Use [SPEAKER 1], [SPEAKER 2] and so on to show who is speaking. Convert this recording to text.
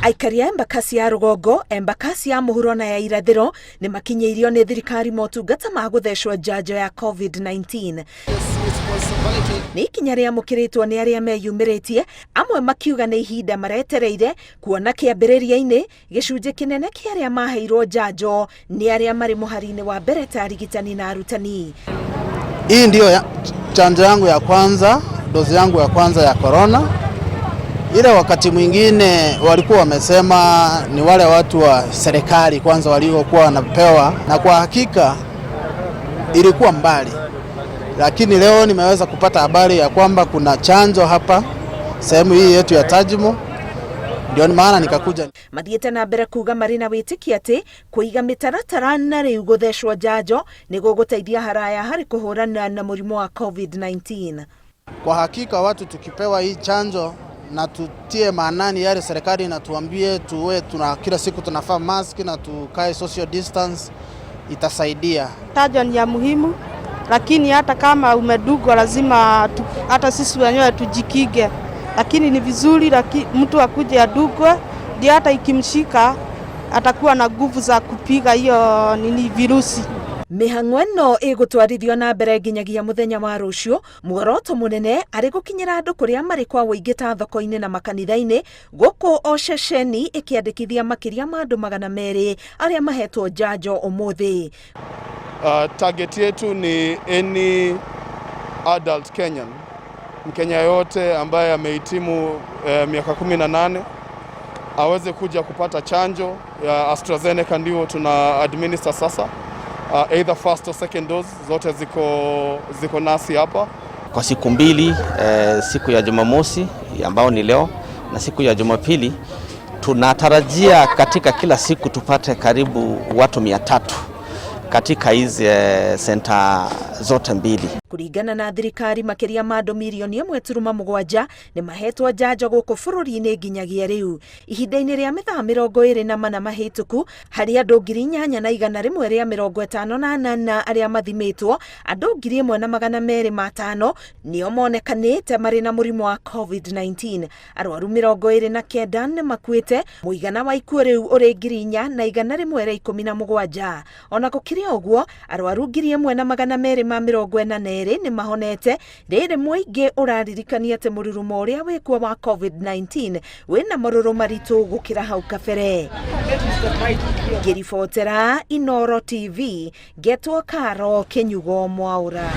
[SPEAKER 1] Aikari ya Embakasi ya Rugongo, Embakasi ya mũhuro na ya irathĩro nĩ makinyĩirio nĩ thirikari motungata ma gũthecwo njanjo ya COVID-19. Nĩ ikinya rĩamũkĩrĩtwo nĩ arĩa meyumĩrĩtie, amwe makiuga nĩ ihinda maretereire kuona kĩambĩrĩria-inĩ gĩcunjĩ kĩnene kĩa arĩa maheirwo njanjo nĩ arĩa marĩ mũhari-inĩ wa mbere ta arigitani na arutani.
[SPEAKER 2] Hii ndio chanjo yangu ya kwanza, dozi yangu ya kwanza ya corona. Ile wakati mwingine walikuwa wamesema ni wale watu wa serikali kwanza waliokuwa wanapewa, na kwa hakika ilikuwa mbali. Lakini leo nimeweza kupata habari ya kwamba kuna chanjo hapa sehemu hii yetu ya Tajimo. Ndio maana nikakuja.
[SPEAKER 1] Mathiĩte na mbere kuga marĩ na wĩtĩkia atĩ kũiga mĩtaratara na rĩu gũthecwo njanjo nĩ gũgũteithia haraya harĩ kũhũrana na mũrimũ wa COVID-19.
[SPEAKER 2] Kwa hakika watu tukipewa hii chanjo na tutie maanani yale serikali na tuambie kila siku tunafaa mask na tukae social distance, itasaidia.
[SPEAKER 3] Chanjo ni ya muhimu, lakini hata kama umedugwa lazima hata sisi wenyewe tujikige. Lakini ni vizuri mtu akuje adugwe, ndio hata ikimshika atakuwa na nguvu za kupiga hiyo virusi.
[SPEAKER 1] Mĩhang'o ĩno ĩgũtwarithio na mbere nginyagia mũthenya wa rũciũ, muoroto mũnene arĩ gũkinyĩra andũ kũrĩa marĩ kwa wũingĩ ta thoko-inĩ na makanitha-inĩ, gũkũ o ceceni ĩkĩandĩkithia makĩria ma andũ 200 arĩa mahetwo njanjo ũmũthĩ.
[SPEAKER 4] Target yetu ni any adult Kenyan, Mkenya yote ambaye amehitimu miaka 18 aweze kuja kupata chanjo ya AstraZeneca, ndio tuna administer sasa. Either first or second dose, zote ziko nasi hapa.
[SPEAKER 5] Kwa siku mbili, siku ya Jumamosi ambao ni leo na siku ya Jumapili, tunatarajia katika kila siku tupate karibu watu 300 katika hizi center zote mbili.
[SPEAKER 1] Kuringana na thirikari makĩria ma andũ milioni 1.7 nĩ mahetwo njanjo gũkũ bũrũri-inĩ nginyagia rĩu. Ihinda-inĩ rĩa mĩthenya 24 mahĩtũku, harĩ andũ 8,158 arĩa mathimĩtwo, andũ 1,205 nĩo monekanĩte marĩ na mũrimũ wa COVID-19. Arwaru 29 nĩ makuĩte, mũigana wa ikuũ rĩu ũrĩ 4,117. Ona gũkĩrĩ ũguo, arwaru 1,242 nĩ mahonete, rĩrĩ mũingĩ ũraririkania atĩ mũrurumo ũrĩa wĩkuo wa COVID-19 wĩna marũrũ maritũ gũkĩra hau kabere. Ngĩribotera Inooro TV, Getwo Karo, Kenyugo Mwaura.